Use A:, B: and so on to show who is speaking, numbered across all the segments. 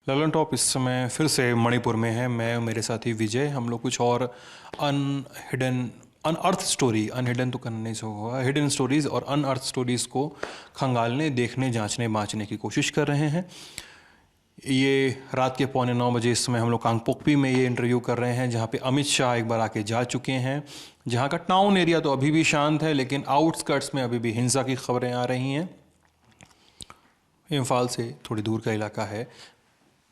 A: लैलेंटॉप इस समय फिर से मणिपुर में है। मैं और मेरे साथी विजय, हम लोग कुछ और अनअर्थ स्टोरी, अनहिडन तो करने से होगा, हिडन स्टोरीज़ और अनअर्थ स्टोरीज़ को खंगालने, देखने, जांचने, बाँचने की कोशिश कर रहे हैं। ये रात के 8:45 इस समय हम लोग कांगपोकपी में ये इंटरव्यू कर रहे हैं, जहाँ पे अमित शाह एक बार आके जा चुके हैं। जहाँ का टाउन एरिया तो अभी भी शांत है, लेकिन आउटस्कर्ट्स में अभी भी हिंसा की खबरें आ रही हैं। इम्फाल से थोड़ी दूर का इलाका है,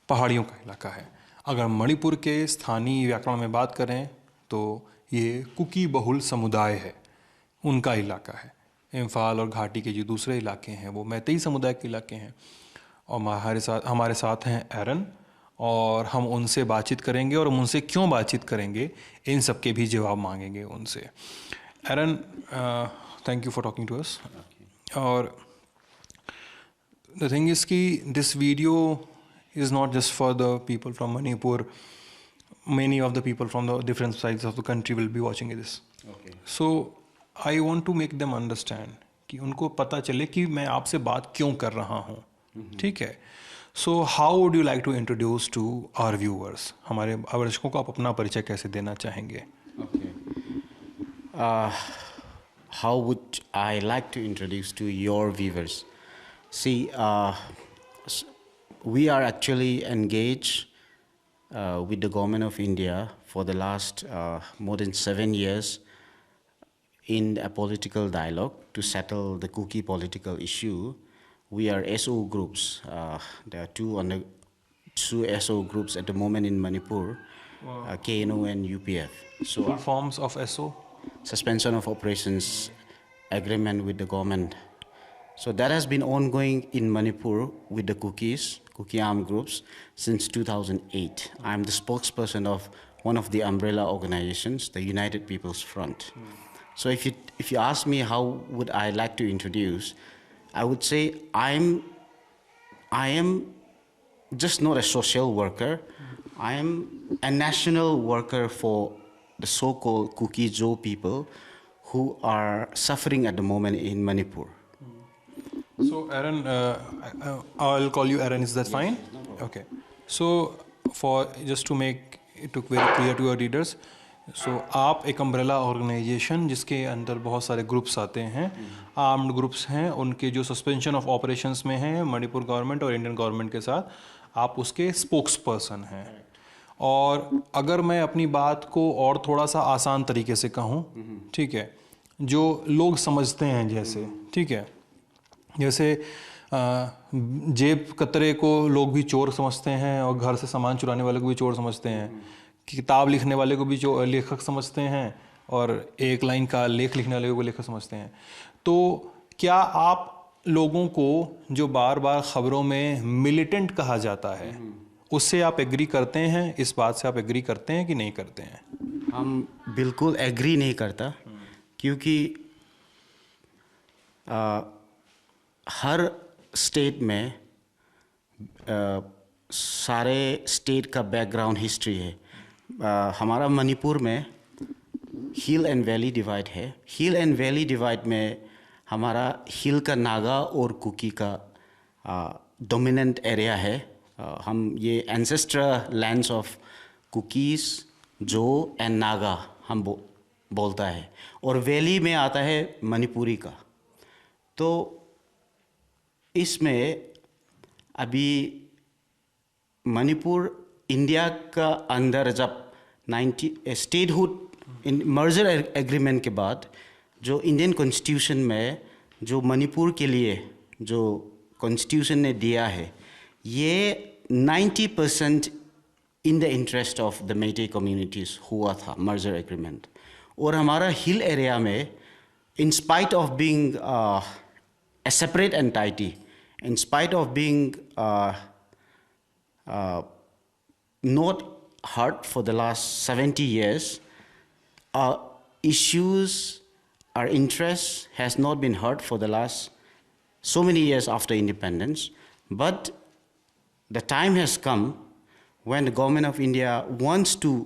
A: पहाड़ियों का इलाका है। अगर मणिपुर के स्थानीय व्याकरण में बात करें तो ये कुकी बहुल समुदाय है, उनका इलाका है। इम्फाल और घाटी के जो दूसरे इलाके हैं वो मैतेई समुदाय के इलाके हैं। और हमारे साथ हैं एरन, और हम उनसे बातचीत करेंगे और हम उनसे क्यों बातचीत करेंगे इन सब के भी जवाब मांगेंगे उनसे। Aaron, thank you for talking to us. और द थिंग इज़ कि this video is not just for the people from Manipur. Many of the people from the different sides of the country will be watching this. Okay. So I want to make them understand कि उनको पता चले कि मैं आपसे बात क्यों कर रहा हूँ। ठीक है। So how would you like to introduce to our viewers? हमारे दर्शकों को आप अपना परिचय कैसे देना चाहेंगे?
B: Okay. How would I like to introduce to your viewers? See, we are actually engaged with the government of India for the last more than 7 years in a political dialogue to settle the Kuki political issue. We are SO groups. There are two SO groups at the moment in Manipur, wow. KNF and UPF. So
A: full forms of SO?
B: Suspension of Operations Agreement with the government. So that has been ongoing in Manipur with the Kuki armed groups since 2008. I'm the spokesperson of one of the umbrella organizations, the United People's Front. So if you ask me how would I like to introduce, I would say I am just not a social worker. I am a national worker for the so-called Kuki Jo people who are suffering at the moment in Manipur.
A: So Aaron, I'll call you Aaron, is that fine?
B: No problem.
A: Okay. So just to make it very clear to your readers, so आप एक umbrella organisation जिसके अंदर बहुत सारे groups आते हैं, armed groups हैं, उनके जो सस्पेंशन ऑफ ऑपरेशंस में हैं मणिपुर गवर्नमेंट और इंडियन गवर्नमेंट के साथ, आप उसके स्पोक्स पर्सन हैं। और अगर मैं अपनी बात को और थोड़ा सा आसान तरीके से कहूँ, ठीक है, जो लोग समझते हैं जैसे, ठीक है, जैसे जेब कतरे को लोग भी चोर समझते हैं और घर से सामान चुराने वाले को भी चोर समझते हैं, किताब लिखने वाले को भी लेखक समझते हैं और एक लाइन का लेख लिखने वाले को लेखक समझते हैं। तो क्या आप लोगों को जो बार बार खबरों में मिलिटेंट कहा जाता है उससे आप एग्री करते हैं? इस बात से आप एग्री करते हैं कि नहीं करते हैं?
B: हम बिल्कुल एग्री नहीं करता, क्योंकि हर स्टेट में सारे स्टेट का बैकग्राउंड हिस्ट्री है। हमारा मणिपुर में हिल एंड वैली डिवाइड है। हिल एंड वैली डिवाइड में हमारा हिल का नागा और कुकी का डोमिनेंट एरिया है। हम ये एंसेस्ट्रल लैंड्स ऑफ कुकीज़, जो एंड नागा हम बोलता है, और वैली में आता है मणिपुरी का। तो इसमें अभी मणिपुर इंडिया का अंदर जब स्टेटहुड मर्जर एग्रीमेंट के बाद जो इंडियन कॉन्स्टिट्यूशन में जो मणिपुर के लिए जो कॉन्स्टिट्यूशन ने दिया है, ये 90% in the interest of the Meitei communities हुआ था मर्जर एग्रीमेंट। और हमारा हिल एरिया में in spite of being a separate entity, in spite of being not heard for the last 70 years, our issues, our interests has not been heard for the last so many years after independence. But the time has come when the government of India wants to,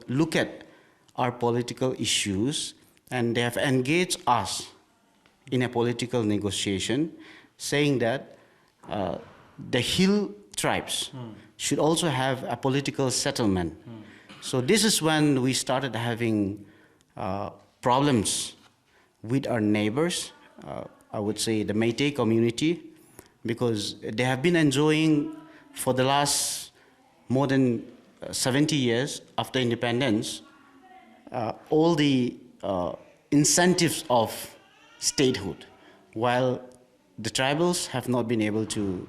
B: look at our political issues, and they have engaged us in a political negotiation, saying that the hill tribes should also have a political settlement. So this is when we started having problems with our neighbors, I would say the Métis community, because they have been enjoying for the last more than 70 years after independence all the incentives of statehood, while the tribals have not been able to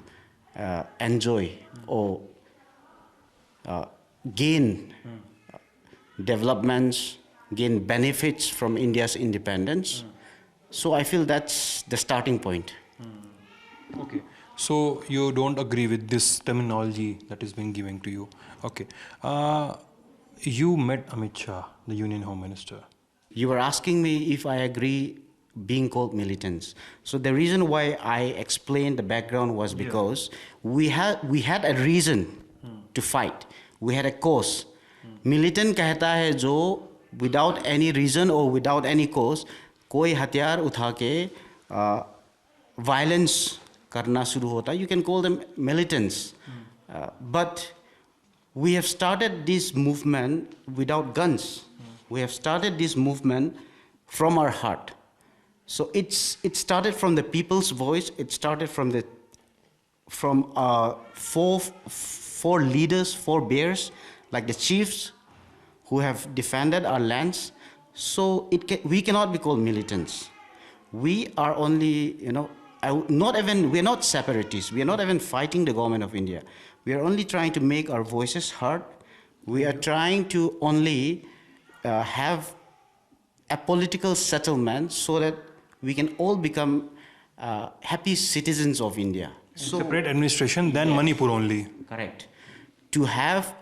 B: enjoy or gain developments, gain benefits from India's independence. So I feel that's the starting point.
A: Okay. So you don't agree with this terminology that is being given to you. Okay. You met Amit Shah, the Union Home Minister.
B: You were asking me if I agree being called militants. So the reason why I explained the background was because we had a reason to fight. We had a cause. Militant कहता है जो without any reason or without any cause कोई हथियार उठा के violence करना शुरू होता. You can call them militants. But we have started this movement without guns. We have started this movement from our heart. So it started from the people's voice. It started from four leaders, four bears, like the chiefs who have defended our lands. So we cannot be called militants. We are only, we are not separatists. We are not even fighting the government of India. We are only trying to make our voices heard. We are trying to only have a political settlement so that we can all become happy citizens of India. So,
A: separate administration, then yes. Manipur only.
B: Correct. To have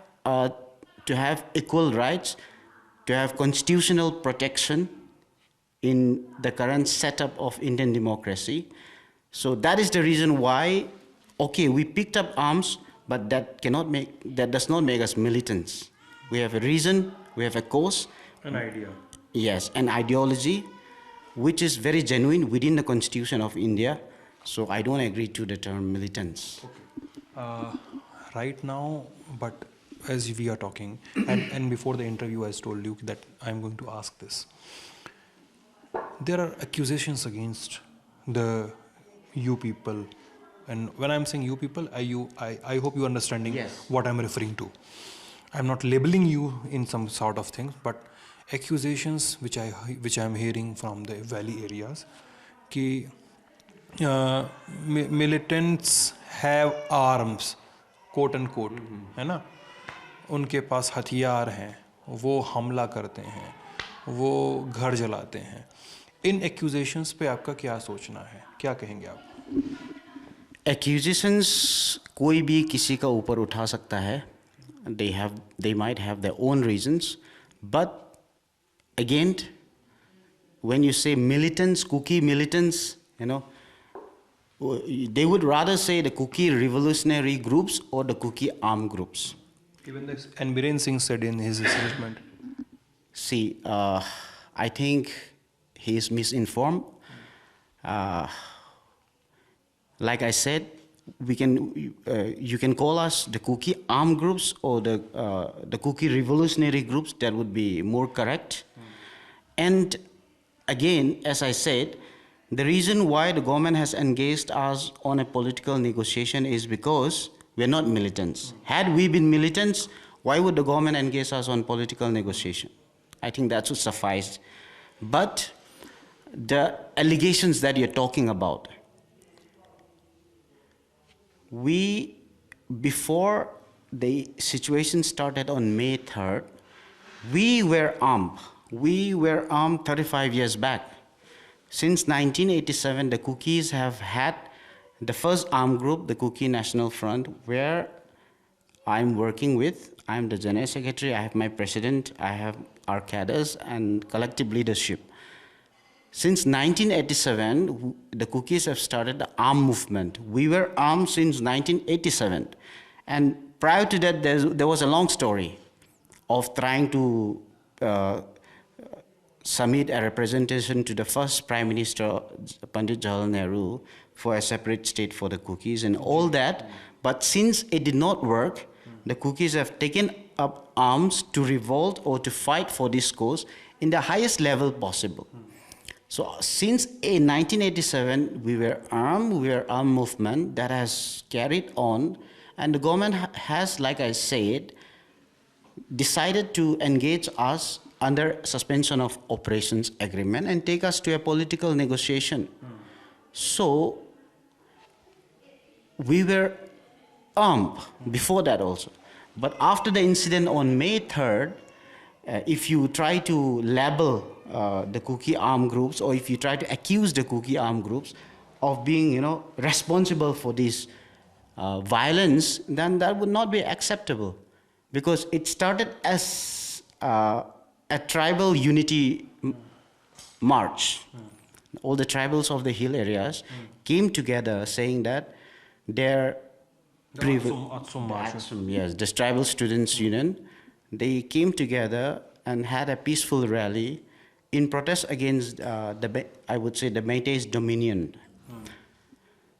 B: equal rights, to have constitutional protection in the current setup of Indian democracy. So that is the reason why, okay, we picked up arms, but that does not make us militants. We have a reason, we have a cause.
A: An idea.
B: Yes, an ideology, which is very genuine within the Constitution of India. So I don't agree to the term militants.
A: Okay. Right now, but as we are talking, and before the interview, I told you that I'm going to ask this. There are accusations against you people, and when I'm saying you people, I hope you're understanding
B: yes.
A: what I'm referring to. I'm not labeling you in some sort of things, but accusations which I'm hearing from the valley areas, कि militants have arms, quote unquote, है ना? उनके पास हथियार हैं, वो हमला करते हैं, वो घर जलाते हैं. इन एक्यूजेशंस पे आपका क्या सोचना है? क्या कहेंगे आप?
B: Accusations कोई भी किसी का ऊपर उठा सकता है. They might have their own reasons, but again, when you say militants, Kuki militants, they would rather say the Kuki revolutionary groups or the Kuki armed groups.
A: Even this, and Biren Singh said in his statement.
B: See, I think he is misinformed. Like I said, you can call us the Kuki armed groups or the Kuki revolutionary groups. That would be more correct. And again, as I said, the reason why the government has engaged us on a political negotiation is because we're not militants. Had we been militants, why would the government engage us on political negotiation? I think that should suffice. But the allegations that you're talking about, before the situation started on May 3rd, we were armed. We were armed 35 years back. Since 1987, the Kukis have had the first armed group, the Kuki National Front, where I'm working with. I'm the General Secretary, I have my president, I have our cadres and collective leadership. Since 1987, the Kukis have started the armed movement. We were armed since 1987. And prior to that, there was a long story of trying to submit a representation to the first Prime Minister, Pandit Jawaharlal Nehru, for a separate state for the Kukis and all that. But since it did not work, the Cookies have taken up arms to revolt or to fight for this cause in the highest level possible. So since 1987, we were armed movement that has carried on, and the government has, like I said, decided to engage us under suspension of operations agreement and take us to a political negotiation. So we were armed before that also. But after the incident on May 3rd, if you try to label the Kuki armed groups, or if you try to accuse the Kuki armed groups of being, responsible for this violence, then that would not be acceptable, because it started as a tribal unity march. All the tribals of the hill areas came together saying that their yes, the tribal students union, they came together and had a peaceful rally in protest against I would say the Métis dominion.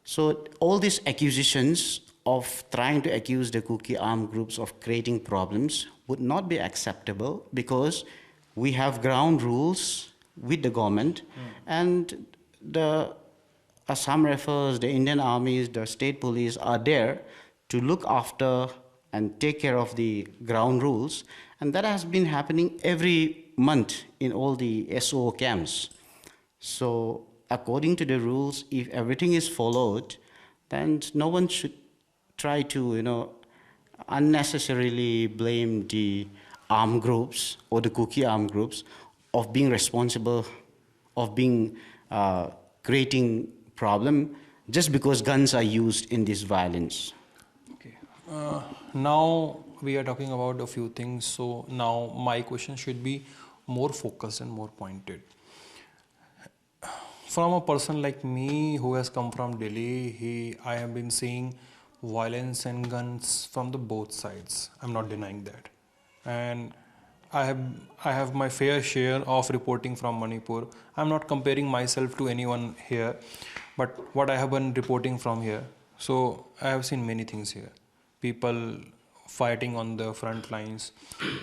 B: So all these accusations of trying to accuse the Kuki armed groups of creating problems would not be acceptable, because we have ground rules with the government, and the Assam Rifles, the Indian armies, the state police are there to look after and take care of the ground rules, and that has been happening every month in all the SO camps. So according to the rules, if everything is followed, then no one should try to, unnecessarily blame the armed groups or the Kuki armed groups of being responsible, of being creating problem just because guns are used in this violence.
A: Okay. Now we are talking about a few things. So now my question should be more focused and more pointed. From a person like me who has come from Delhi, I have been seeing violence and guns from the both sides. I'm not denying that. And I have my fair share of reporting from Manipur. I'm not comparing myself to anyone here, but what I have been reporting from here. So I have seen many things here. People fighting on the front lines.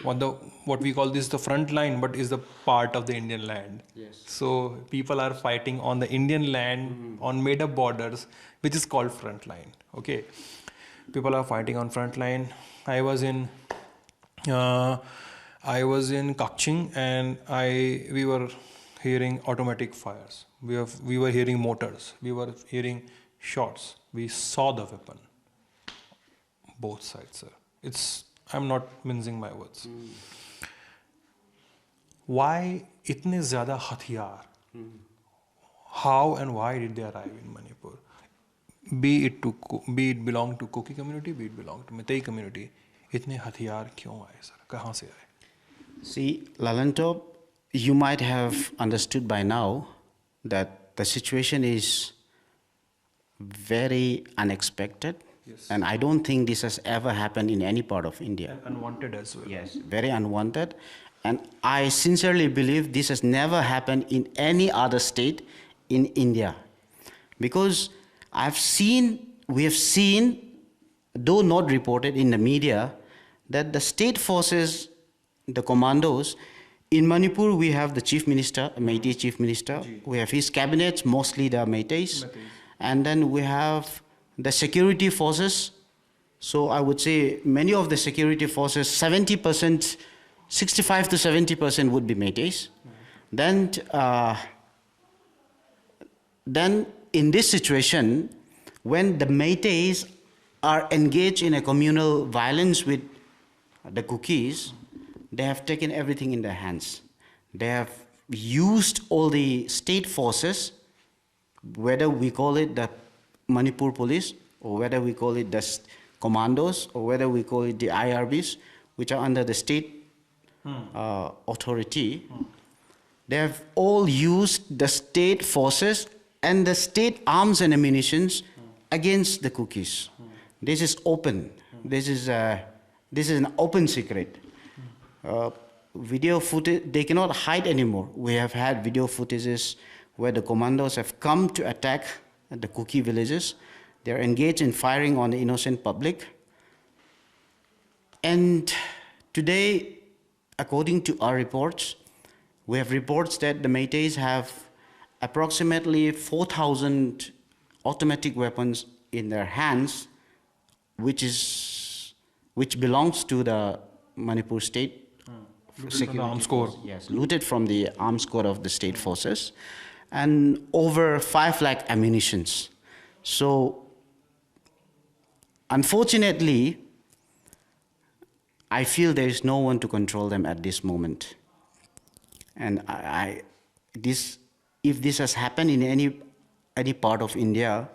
A: What we call this the front line, but is the part of the Indian land.
B: Yes.
A: So people are fighting on the Indian land on made up borders, which is called front line. Okay. People are fighting on front line. I was in Kakching, and we were hearing automatic fires. We were hearing mortars. We were hearing shots. We saw the weapon. Both sides, sir. I'm not mincing my words. Why itne zyada hatiyar? How and why did they arrive in Manipur? Be it belong to Kuki community, be it belong to Meitei community. इतने हथियार क्यों आए sir? कहाँ से आए?
B: See, Lallantop, you might have understood by now that the situation is very unexpected.
A: Yes.
B: And I don't think this has ever happened in any part of India.
A: And unwanted as well.
B: Yes, very unwanted. And I sincerely believe this has never happened in any other state in India. Because we have seen, though not reported in the media, that the state forces, the commandos, in Manipur we have the chief minister, Métis chief minister, we have his cabinets, mostly the Métis, and then we have the security forces. So I would say many of the security forces, 70%, 65 to 70% would be Métis. Then in this situation, when the Métis are engaged in a communal violence with the Kukis, they have taken everything in their hands. They have used all the state forces, whether we call it the Manipur police, or whether we call it the commandos, or whether we call it the IRBs, which are under the state authority. They have all used the state forces and the state arms and ammunitions against the Kukis. This is open. This is an open secret. Video footage, they cannot hide anymore. We have had video footages where the commandos have come to attack the Kuki villages. They are engaged in firing on the innocent public. And today, according to our reports, we have reports that the Métis have approximately 4,000 automatic weapons in their hands, which belongs to the Manipur state
A: Security armed score.
B: Yes, looted from the armed score of the state forces, and over 5 lakh ammunitions. So, unfortunately, I feel there is no one to control them at this moment. And if this has happened in any part of India,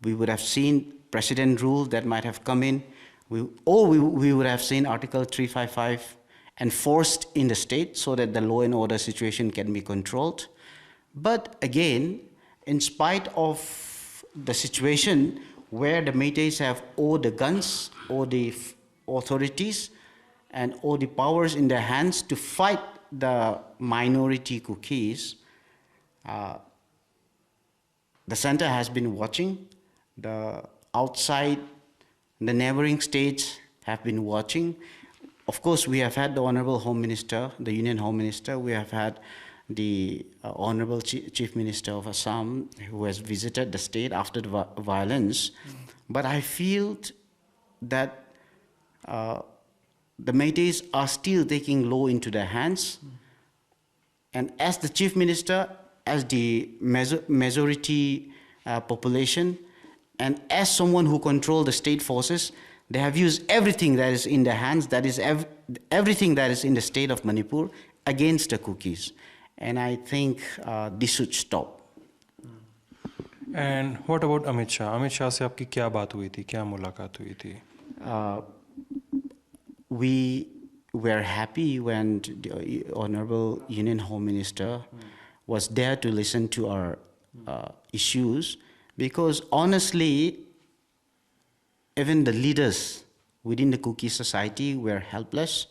B: we would have seen precedent rules that might have come in, we would have seen Article 355 enforced in the state so that the law and order situation can be controlled. But again, in spite of the situation where the Métis have all the guns, all the authorities, and all the powers in their hands to fight the minority Kukis, the center has been watching. The outside, the neighboring states have been watching. Of course, we have had the Honorable Home Minister, the Union Home Minister. We have had the Honorable Chief Minister of Assam, who has visited the state after the violence. But I feel that the Métis are still taking law into their hands. And as the Chief Minister, as the majority population, and as someone who controls the state forces, they have used everything that is in their hands, that is everything that is in the state of Manipur, against the Kukis. And I think this should stop.
A: And what about Amit Shah? Amit Shah से आपकी क्या बात हुई थी, क्या मुलाकात हुई थी?
B: We were happy when the Honorable Union Home Minister was there to listen to our issues, because honestly, even the leaders within the Kuki society were helpless,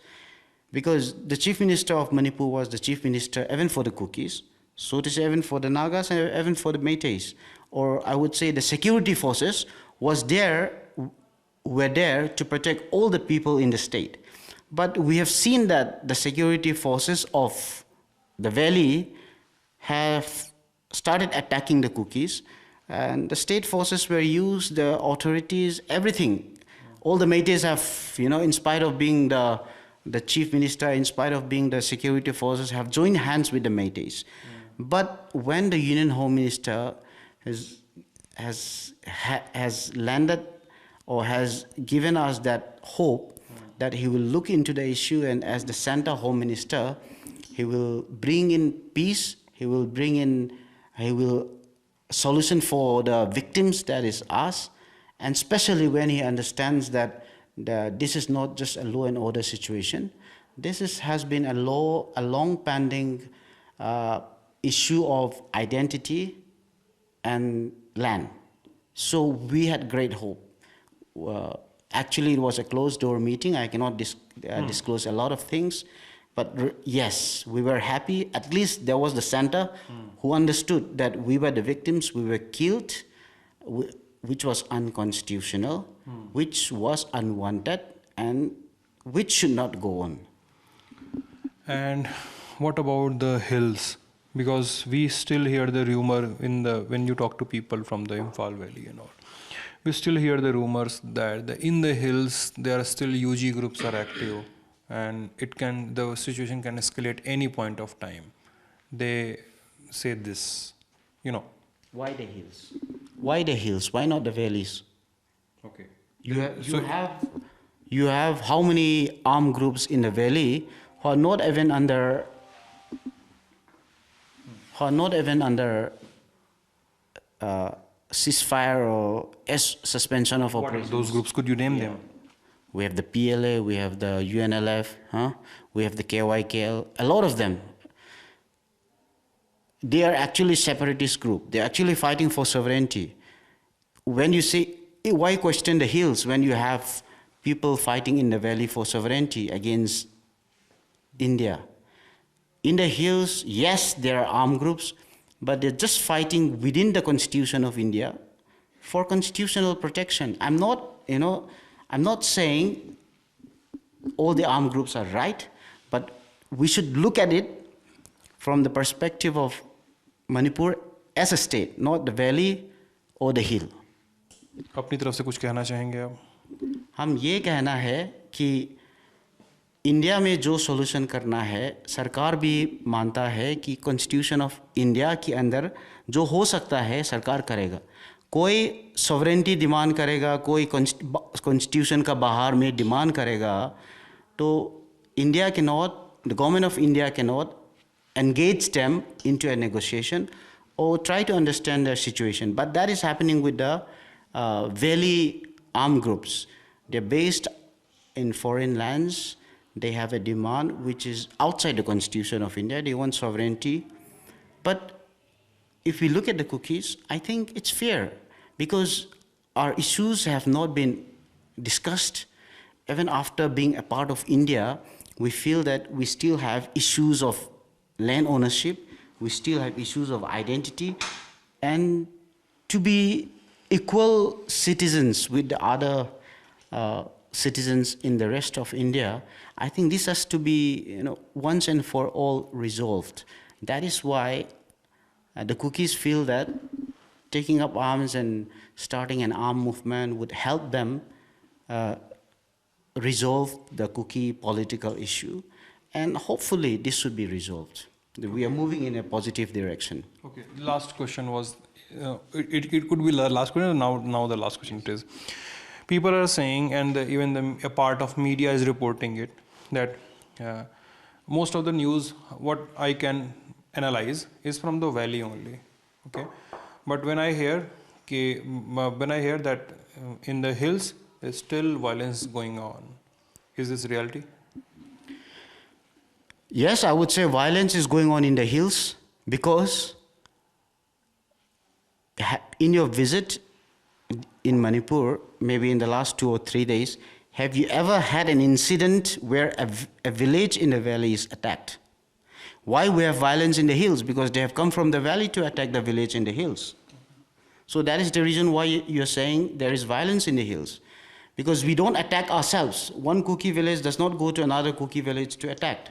B: because the Chief Minister of Manipur was the Chief Minister even for the Kukis, so to say even for the Nagas and even for the Métis. Or I would say the security forces were there to protect all the people in the state. But we have seen that the security forces of the valley have started attacking the Kukis, and the state forces were used, the authorities, everything. All the Métis have, in spite of being the chief minister, in spite of being the security forces, have joined hands with the Métis. But when the Union Home Minister has landed or has given us that hope that he will look into the issue, and as the Center Home Minister, he will bring in peace, he will solution for the victims, that is us, and especially when he understands that this is not just a law and order situation. This has been a long-pending issue of identity and land. So we had great hope. Actually, it was a closed-door meeting. I cannot disclose a lot of things. But yes, we were happy. At least there was the center who understood that we were the victims, we were killed, which was unconstitutional, which was unwanted, and which should not go on.
A: And what about the hills? Because we still hear the rumor when you talk to people from the Imphal Valley and all. We still hear the rumors that in the hills there are still UG groups are active, and the situation can escalate any point of time. They say this,
B: Why the hills? Why the hills? Why not the valleys?
A: Okay.
B: You have how many armed groups in the valley who are not even under ceasefire or suspension of operations?
A: Those groups, could you name them?
B: We have the PLA, we have the UNLF, we have the KYKL, a lot of them. They are actually separatist group. They are actually fighting for sovereignty. When you say, why question the hills when you have people fighting in the valley for sovereignty against India? In the hills, yes, there are armed groups, but they're just fighting within the Constitution of India for constitutional protection. I'm not saying all the armed groups are right, but we should look at it from the perspective of Manipur as a state, not the valley or the hill.
A: अपनी तरफ से कुछ कहना चाहेंगे आप?
B: हम ये कहना है कि इंडिया में जो सॉल्यूशन करना है, सरकार भी मानता है कि कॉन्स्टिट्यूशन ऑफ इंडिया के अंदर जो हो सकता है सरकार करेगा. कोई सॉवरेनिटी डिमांड करेगा, कोई कॉन्स्टिट्यूशन का बाहर में डिमांड करेगा, तो इंडिया के not, the government of India के not engage them into a negotiation or try to understand their situation. But that is happening with the valley armed groups. They're based in foreign lands. They have a demand which is outside the constitution of India. They want sovereignty. But if we look at the cookies, I think it's fair because our issues have not been discussed. Even after being a part of India, we feel that we still have issues of land ownership, we still have issues of identity, and to be equal citizens with the other citizens in the rest of India, I think this has to be, once and for all resolved. That is why the cookies feel that taking up arms and starting an armed movement would help them resolve the cookie political issue. And hopefully this should be resolved. We are moving in a positive direction.
A: Okay, last question was, it could be the last question, now the last question it is. People are saying, and even a part of media is reporting it, that most of the news, what I can analyze, is from the valley only. Okay, but when I hear that in the hills, there's still violence going on. Is this reality?
B: Yes, I would say violence is going on in the hills because in your visit in Manipur, maybe in the last 2 or 3 days, have you ever had an incident where a village in the valley is attacked? Why we have violence in the hills? Because they have come from the valley to attack the village in the hills. So that is the reason why you're saying there is violence in the hills. Because we don't attack ourselves. One Kuki village does not go to another Kuki village to attack.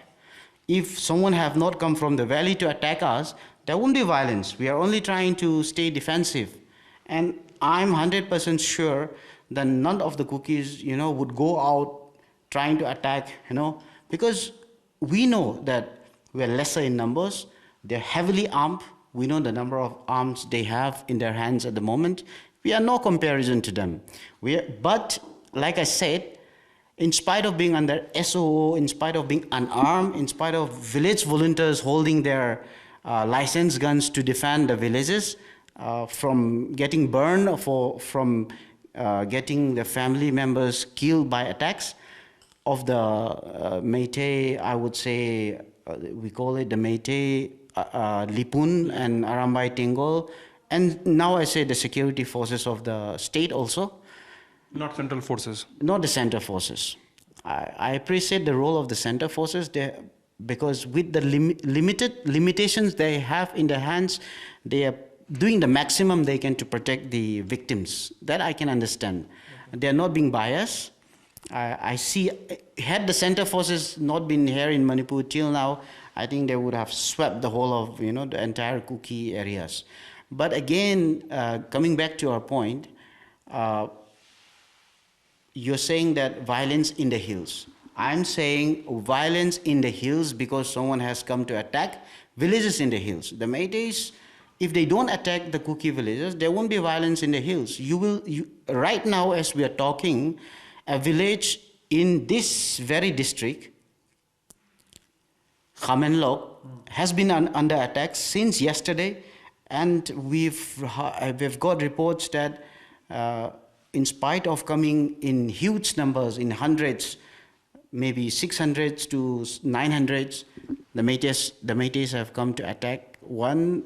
B: If someone have not come from the valley to attack us, there won't be violence. We are only trying to stay defensive. And I'm 100% sure that none of the Kukis, would go out trying to attack, because we know that we are lesser in numbers. They're heavily armed. We know the number of arms they have in their hands at the moment. We are no comparison to them. But like I said, in spite of being under SOO, in spite of being unarmed, in spite of village volunteers holding their licensed guns to defend the villages from getting burned, from getting the family members killed by attacks of the Meitei, I would say, we call it the Meitei, Lipun and Arambai Tingol, and now I say the security forces of the state also.
A: Not central forces.
B: Not the center forces. I appreciate the role of the center forces there because with the limitations they have in their hands, they are doing the maximum they can to protect the victims. That I can understand. They are not being biased. I see, had the center forces not been here in Manipur till now, I think they would have swept the whole of the entire Kuki areas. But again, coming back to our point, you're saying that violence in the hills. I'm saying violence in the hills because someone has come to attack villages in the hills. The Meiteis, if they don't attack the Kuki villages, there won't be violence in the hills. Right now, as we are talking, a village in this very district, Khamenlok, has been under attack since yesterday, and we've got reports that in spite of coming in huge numbers, in hundreds, maybe 600s to 900s, the Meiteis have come to attack one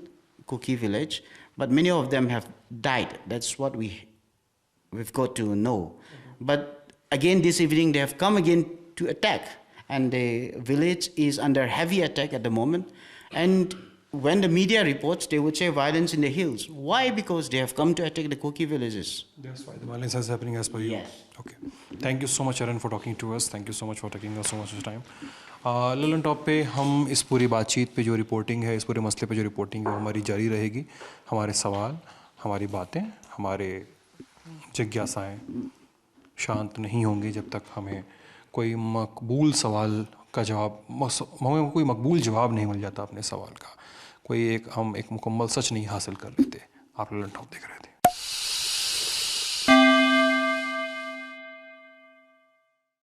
B: Kuki village, but many of them have died. That's what we've got to know. But again, this evening, they have come again to attack, and the village is under heavy attack at the moment. And when the media reports, they would say violence in the hills. Why? Because they have come to attack the Kuki villages.
A: That's why the violence is happening as per you.
B: Yes.
A: Okay. Thank you so much, Aaron, for talking to us. Thank you so much for taking us so much of time. Lalan पे हम इस पूरी बातचीत पे जो reporting है, इस पूरे मसले पे जो रिपोर्टिंग है, वो हमारी जारी रहेगी. हमारे सवाल, हमारी बातें, हमारे जिज्ञासाएं शांत नहीं होंगी जब तक हमें कोई मकबूल सवाल का जवाब, हमें कोई मकबूल जवाब नहीं मिल जाता अपने सवाल का, हम एक मुकम्मल सच नहीं हासिल कर लेते. आप ललन टॉप देख रहे थे.